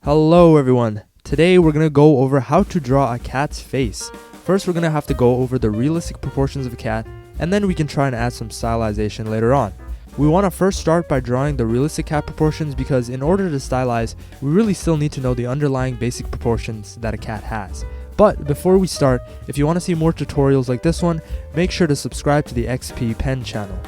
Hello everyone. Today we're going to go over how to draw a cat's face. First we're going to have to go over the realistic proportions of a cat, and then we can try and add some stylization later on. We want to first start by drawing the realistic cat proportions because in order to stylize, we really still need to know the underlying basic proportions that a cat has. But before we start, if you want to see more tutorials like this one, make sure to subscribe to the XPPen channel.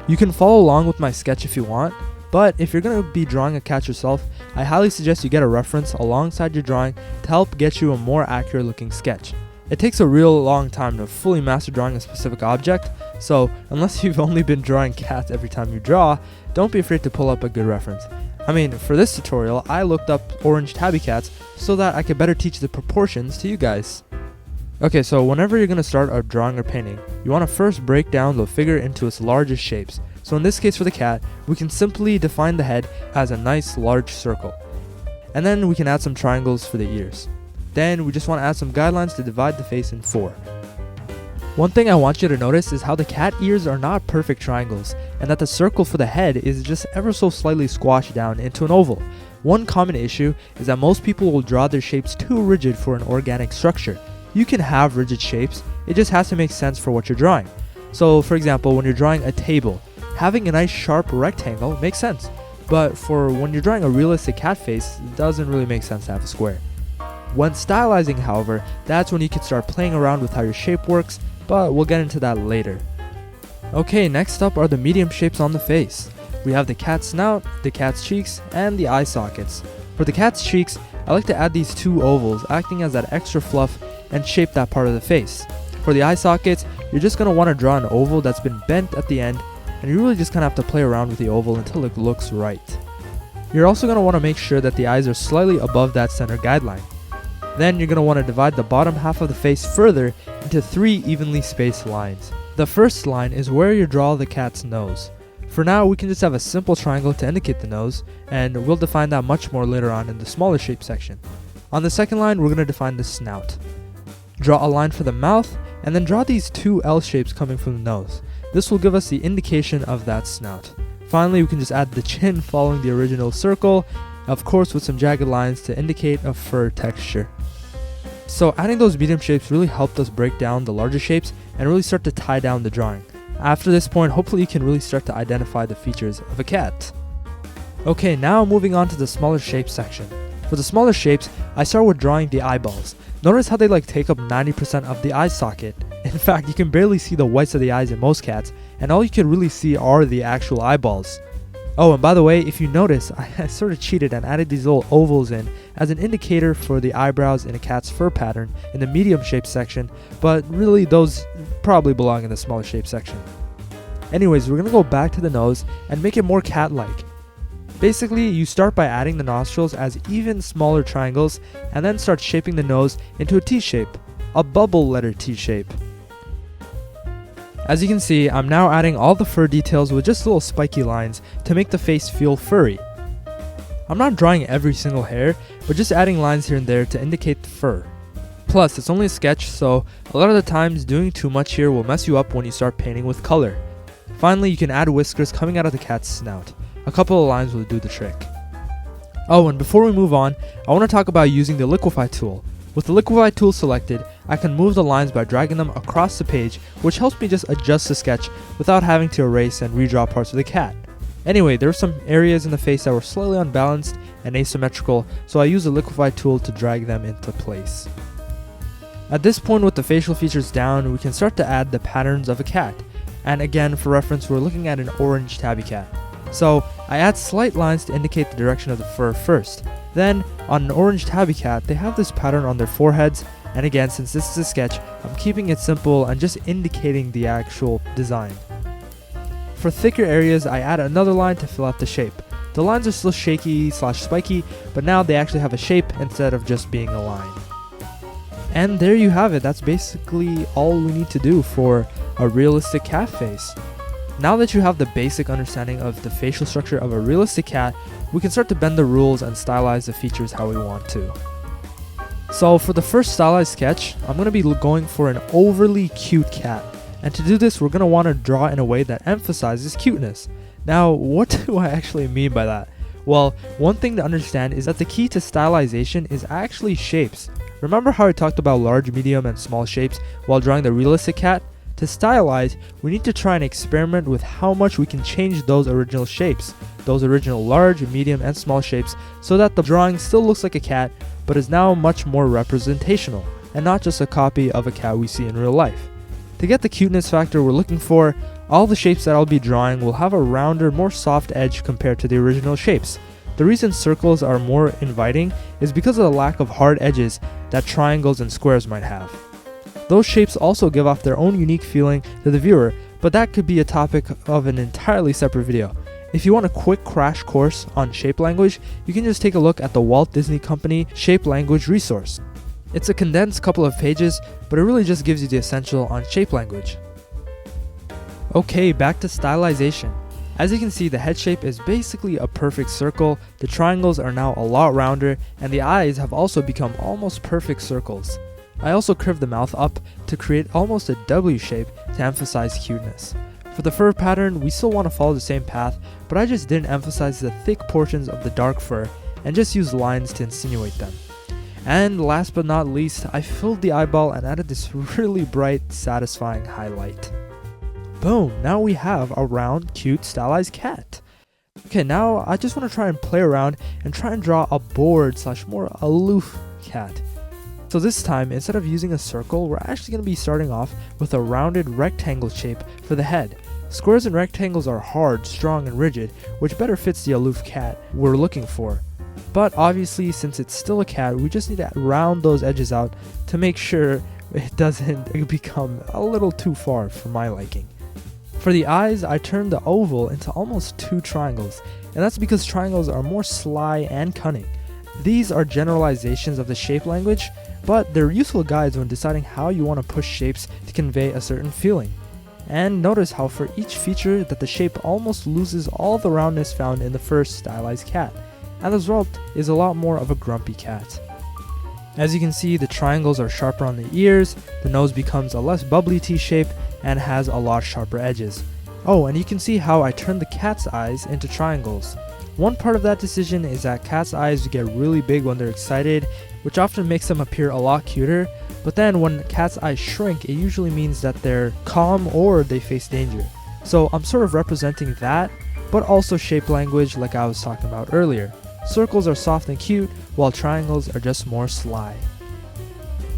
You can follow along with my sketch if you want, but if you're going to be drawing a cat yourself, I highly suggest you get a reference alongside your drawing to help get you a more accurate looking sketch. It takes a real long time to fully master drawing a specific object, so unless you've only been drawing cats every time you draw, don't be afraid to pull up a good reference. I mean, for this tutorial, I looked up orange tabby cats so that I could better teach the proportions to you guys. Okay, so whenever you're going to start a drawing or painting, you want to first break down the figure into its largest shapes. So in this case for the cat, we can simply define the head as a nice large circle. And then we can add some triangles for the ears. Then we just want to add some guidelines to divide the face in 4. One thing I want you to notice is how the cat ears are not perfect triangles, and that the circle for the head is just ever so slightly squashed down into an oval. One common issue is that most people will draw their shapes too rigid for an organic structure. You can have rigid shapes, it just has to make sense for what you're drawing. So for example, when you're drawing a table, having a nice sharp rectangle makes sense, but for when you're drawing a realistic cat face, it doesn't really make sense to have a square. When stylizing, however, that's when you can start playing around with how your shape works, but we'll get into that later. Okay, next up are the medium shapes on the face. We have the cat's snout, the cat's cheeks, and the eye sockets. For the cat's cheeks, I like to add these 2 ovals, acting as that extra fluff and shape that part of the face. For the eye sockets, you're just going to want to draw an oval that's been bent at the end, and you really just kind of have to play around with the oval until it looks right. You're also going to want to make sure that the eyes are slightly above that center guideline. Then you're going to want to divide the bottom half of the face further into 3 evenly spaced lines. The first line is where you draw the cat's nose. For now, we can just have a simple triangle to indicate the nose, and we'll define that much more later on in the smaller shape section. On the second line, we're going to define the snout. Draw a line for the mouth, and then draw these 2 L shapes coming from the nose. This will give us the indication of that snout. Finally, we can just add the chin following the original circle, of course with some jagged lines to indicate a fur texture. So adding those medium shapes really helped us break down the larger shapes and really start to tie down the drawing. After this point, hopefully you can really start to identify the features of a cat. Okay, now moving on to the smaller shape section. For the smaller shapes, I start with drawing the eyeballs. Notice how they take up 90% of the eye socket. In fact, you can barely see the whites of the eyes in most cats, and all you can really see are the actual eyeballs. Oh, and by the way, if you notice, I sort of cheated and added these little ovals in as an indicator for the eyebrows in a cat's fur pattern in the medium shape section, but really those probably belong in the smaller shape section. Anyways, we're going to go back to the nose and make it more cat-like. Basically, you start by adding the nostrils as even smaller triangles and then start shaping the nose into a T shape, a bubble letter T shape. As you can see, I'm now adding all the fur details with just little spiky lines to make the face feel furry. I'm not drawing every single hair, but just adding lines here and there to indicate the fur. Plus, it's only a sketch, so a lot of the times doing too much here will mess you up when you start painting with color. Finally, you can add whiskers coming out of the cat's snout. A couple of lines will do the trick. Oh, and before we move on, I want to talk about using the liquify tool. With the liquify tool selected, I can move the lines by dragging them across the page, which helps me just adjust the sketch without having to erase and redraw parts of the cat. Anyway, there were some areas in the face that were slightly unbalanced and asymmetrical, so I used the liquify tool to drag them into place. At this point, with the facial features down, we can start to add the patterns of a cat. And again, for reference, we're looking at an orange tabby cat. So I add slight lines to indicate the direction of the fur first. Then, on an orange tabby cat, they have this pattern on their foreheads, and again, since this is a sketch, I'm keeping it simple and just indicating the actual design. For thicker areas, I add another line to fill out the shape. The lines are still shaky/spiky, but now they actually have a shape instead of just being a line. And there you have it, that's basically all we need to do for a realistic cat face. Now that you have the basic understanding of the facial structure of a realistic cat, we can start to bend the rules and stylize the features how we want to. So for the first stylized sketch, I'm going to be going for an overly cute cat. And to do this, we're going to want to draw in a way that emphasizes cuteness. Now, what do I actually mean by that? Well, one thing to understand is that the key to stylization is actually shapes. Remember how I talked about large, medium, and small shapes while drawing the realistic cat? To stylize, we need to try and experiment with how much we can change those original shapes, those original large, medium, and small shapes, so that the drawing still looks like a cat, but is now much more representational, and not just a copy of a cat we see in real life. To get the cuteness factor we're looking for, all the shapes that I'll be drawing will have a rounder, more soft edge compared to the original shapes. The reason circles are more inviting is because of the lack of hard edges that triangles and squares might have. Those shapes also give off their own unique feeling to the viewer, but that could be a topic of an entirely separate video. If you want a quick crash course on shape language, you can just take a look at the Walt Disney Company Shape Language resource. It's a condensed couple of pages, but it really just gives you the essential on shape language. Okay, back to stylization. As you can see, the head shape is basically a perfect circle, the triangles are now a lot rounder, and the eyes have also become almost perfect circles. I also curved the mouth up to create almost a W shape to emphasize cuteness. For the fur pattern, we still want to follow the same path, but I just didn't emphasize the thick portions of the dark fur and just used lines to insinuate them. And last but not least, I filled the eyeball and added this really bright, satisfying highlight. Boom, now we have a round, cute, stylized cat. Okay, now I just want to try and play around and try and draw a bored / more aloof cat. So this time, instead of using a circle, we're actually going to be starting off with a rounded rectangle shape for the head. Squares and rectangles are hard, strong, and rigid, which better fits the aloof cat we're looking for. But obviously, since it's still a cat, we just need to round those edges out to make sure it doesn't become a little too far for my liking. For the eyes, I turned the oval into almost two triangles, and that's because triangles are more sly and cunning. These are generalizations of the shape language, but they're useful guides when deciding how you want to push shapes to convey a certain feeling. And notice how for each feature that the shape almost loses all the roundness found in the first stylized cat, and the result is a lot more of a grumpy cat. As you can see, the triangles are sharper on the ears, the nose becomes a less bubbly T-shape, and has a lot sharper edges. Oh, and you can see how I turned the cat's eyes into triangles. One part of that decision is that cats' eyes get really big when they're excited, which often makes them appear a lot cuter, but then when cats' eyes shrink, it usually means that they're calm or they face danger. So I'm sort of representing that, but also shape language like I was talking about earlier. Circles are soft and cute, while triangles are just more sly.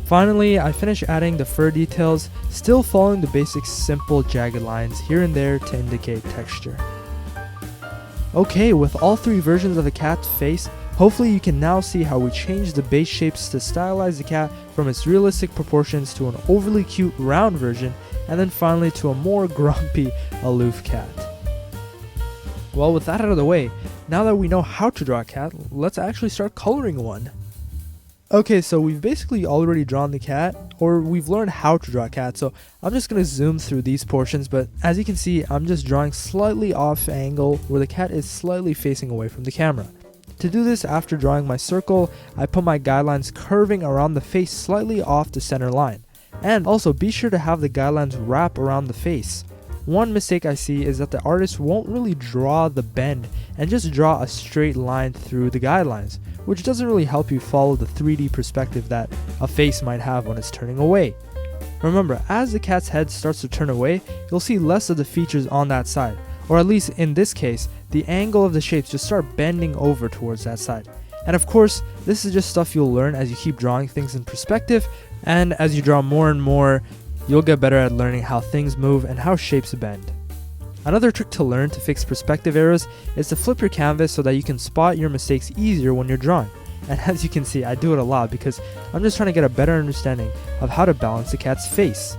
Finally, I finished adding the fur details, still following the basic simple jagged lines here and there to indicate texture. Okay, with all three versions of the cat's face, hopefully you can now see how we changed the base shapes to stylize the cat from its realistic proportions to an overly cute round version, and then finally to a more grumpy, aloof cat. Well, with that out of the way, now that we know how to draw a cat, let's actually start coloring one. Okay, so we've basically already drawn the cat, or we've learned how to draw a cat, so I'm just going to zoom through these portions, but as you can see, I'm just drawing slightly off angle where the cat is slightly facing away from the camera. To do this, after drawing my circle, I put my guidelines curving around the face slightly off the center line. And also be sure to have the guidelines wrap around the face. One mistake I see is that the artist won't really draw the bend and just draw a straight line through the guidelines, which doesn't really help you follow the 3D perspective that a face might have when it's turning away. Remember, as the cat's head starts to turn away, you'll see less of the features on that side, or at least in this case, the angle of the shapes just start bending over towards that side. And of course, this is just stuff you'll learn as you keep drawing things in perspective, and as you draw more and more, you'll get better at learning how things move and how shapes bend. Another trick to learn to fix perspective errors is to flip your canvas so that you can spot your mistakes easier when you're drawing. And as you can see, I do it a lot because I'm just trying to get a better understanding of how to balance the cat's face.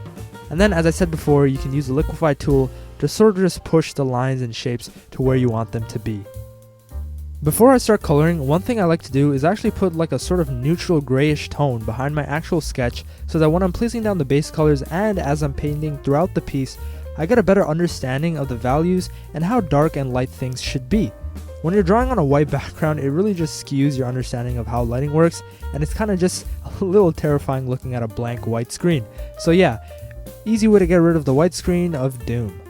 And then, as I said before, you can use the liquify tool to sort of just push the lines and shapes to where you want them to be. Before I start coloring, one thing I like to do is actually put like a sort of neutral grayish tone behind my actual sketch so that when I'm placing down the base colors and as I'm painting throughout the piece, I get a better understanding of the values and how dark and light things should be. When you're drawing on a white background, it really just skews your understanding of how lighting works, and it's kind of just a little terrifying looking at a blank white screen. So yeah, easy way to get rid of the white screen of doom.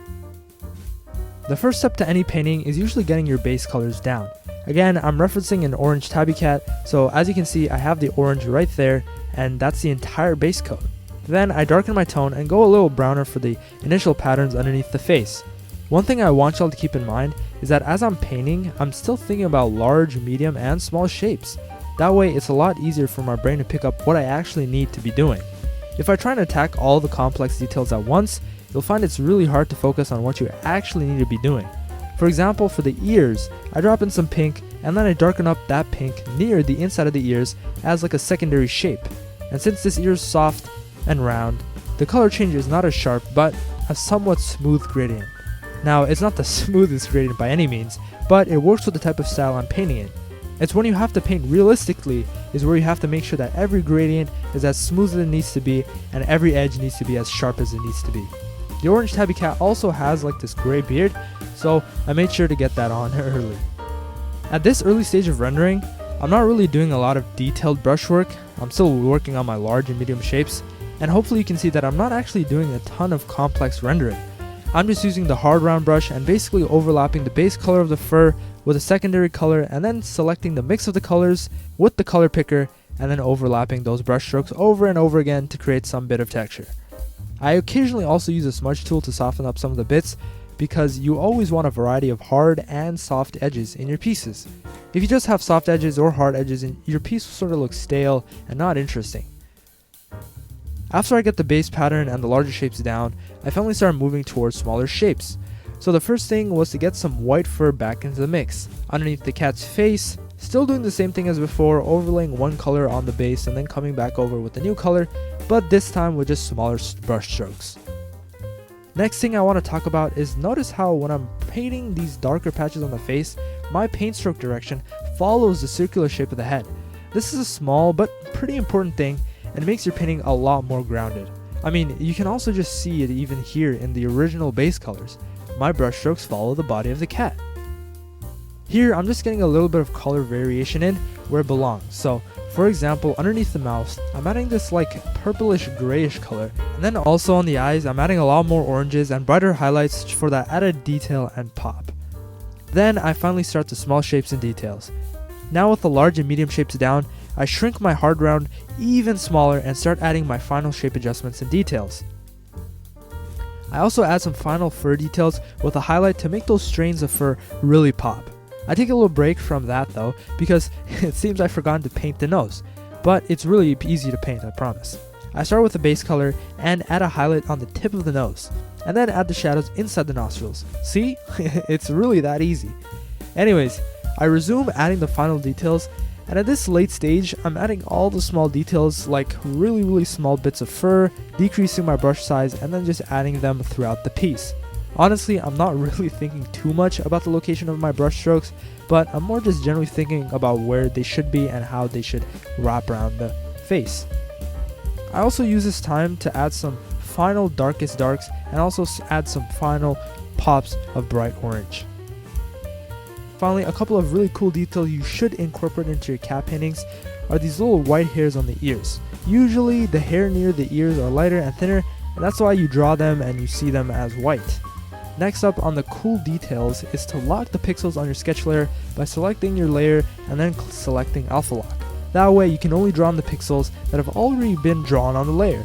The first step to any painting is usually getting your base colors down. Again, I'm referencing an orange tabby cat, so as you can see I have the orange right there, and that's the entire base coat. Then I darken my tone and go a little browner for the initial patterns underneath the face. One thing I want y'all to keep in mind is that as I'm painting, I'm still thinking about large, medium, and small shapes. That way it's a lot easier for my brain to pick up what I actually need to be doing. If I try and attack all the complex details at once, you'll find it's really hard to focus on what you actually need to be doing. For example, for the ears, I drop in some pink and then I darken up that pink near the inside of the ears as like a secondary shape. And since this ear is soft and round, the color change is not as sharp but a somewhat smooth gradient. Now, it's not the smoothest gradient by any means, but it works with the type of style I'm painting in. It's when you have to paint realistically is where you have to make sure that every gradient is as smooth as it needs to be and every edge needs to be as sharp as it needs to be. The orange tabby cat also has like this gray beard, so I made sure to get that on early. At this early stage of rendering, I'm not really doing a lot of detailed brushwork. I'm still working on my large and medium shapes, and hopefully you can see that I'm not actually doing a ton of complex rendering. I'm just using the hard round brush and basically overlapping the base color of the fur with a secondary color and then selecting the mix of the colors with the color picker and then overlapping those brush strokes over and over again to create some bit of texture. I occasionally also use a smudge tool to soften up some of the bits because you always want a variety of hard and soft edges in your pieces. If you just have soft edges or hard edges, your piece will sort of look stale and not interesting. After I get the base pattern and the larger shapes down, I finally started moving towards smaller shapes. So the first thing was to get some white fur back into the mix. Underneath the cat's face, still doing the same thing as before, overlaying one color on the base and then coming back over with a new color, but this time with just smaller brush strokes. Next thing I want to talk about is notice how when I'm painting these darker patches on the face, my paint stroke direction follows the circular shape of the head. This is a small but pretty important thing, and it makes your painting a lot more grounded. I mean, you can also just see it even here in the original base colors. My brush strokes follow the body of the cat. Here, I'm just getting a little bit of color variation in where it belongs. So, for example, underneath the mouth, I'm adding this like purplish grayish color. And then also on the eyes, I'm adding a lot more oranges and brighter highlights for that added detail and pop. Then I finally start the small shapes and details. Now with the large and medium shapes down, I shrink my hard round even smaller and start adding my final shape adjustments and details. I also add some final fur details with a highlight to make those strains of fur really pop. I take a little break from that though because it seems I've forgotten to paint the nose, but it's really easy to paint, I promise. I start with the base color and add a highlight on the tip of the nose, and then add the shadows inside the nostrils. See? It's really that easy. Anyways, I resume adding the final details, and at this late stage, I'm adding all the small details like really small bits of fur, decreasing my brush size, and then just adding them throughout the piece. Honestly, I'm not really thinking too much about the location of my brush strokes, but I'm more just generally thinking about where they should be and how they should wrap around the face. I also use this time to add some final darkest darks and also add some final pops of bright orange. Finally, a couple of really cool details you should incorporate into your cat paintings are these little white hairs on the ears. Usually the hair near the ears are lighter and thinner, and that's why you draw them and you see them as white. Next up on the cool details is to lock the pixels on your sketch layer by selecting your layer and then selecting alpha lock. That way you can only draw on the pixels that have already been drawn on the layer.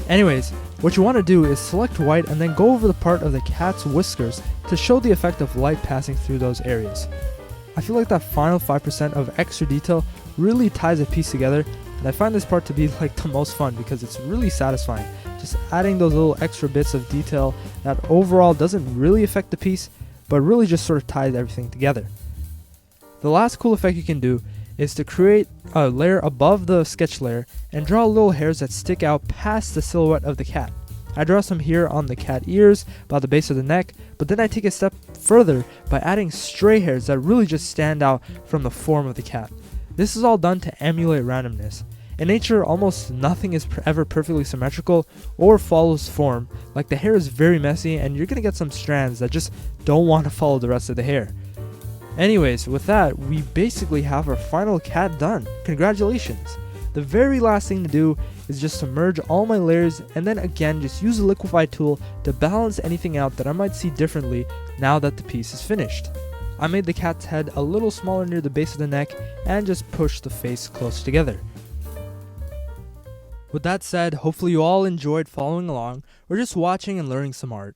Anyways, what you want to do is select white and then go over the part of the cat's whiskers to show the effect of light passing through those areas. I feel like that final 5% of extra detail really ties a piece together, and I find this part to be like the most fun because it's really satisfying. Just adding those little extra bits of detail that overall doesn't really affect the piece, but really just sort of ties everything together. The last cool effect you can do is to create a layer above the sketch layer and draw little hairs that stick out past the silhouette of the cat. I draw some here on the cat ears, by the base of the neck, but then I take a step further by adding stray hairs that really just stand out from the form of the cat. This is all done to emulate randomness. In nature, almost nothing is ever perfectly symmetrical or follows form. Like the hair is very messy and you're gonna get some strands that just don't want to follow the rest of the hair. Anyways, with that, we basically have our final cat done. Congratulations! The very last thing to do is just to merge all my layers and then again just use the liquify tool to balance anything out that I might see differently now that the piece is finished. I made the cat's head a little smaller near the base of the neck and just pushed the face close together. With that said, hopefully you all enjoyed following along or just watching and learning some art.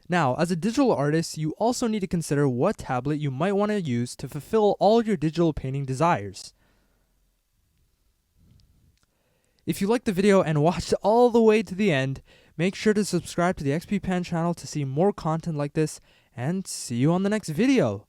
Now, as a digital artist, you also need to consider what tablet you might want to use to fulfill all your digital painting desires. If you liked the video and watched all the way to the end, make sure to subscribe to the XPPen channel to see more content like this, and see you on the next video!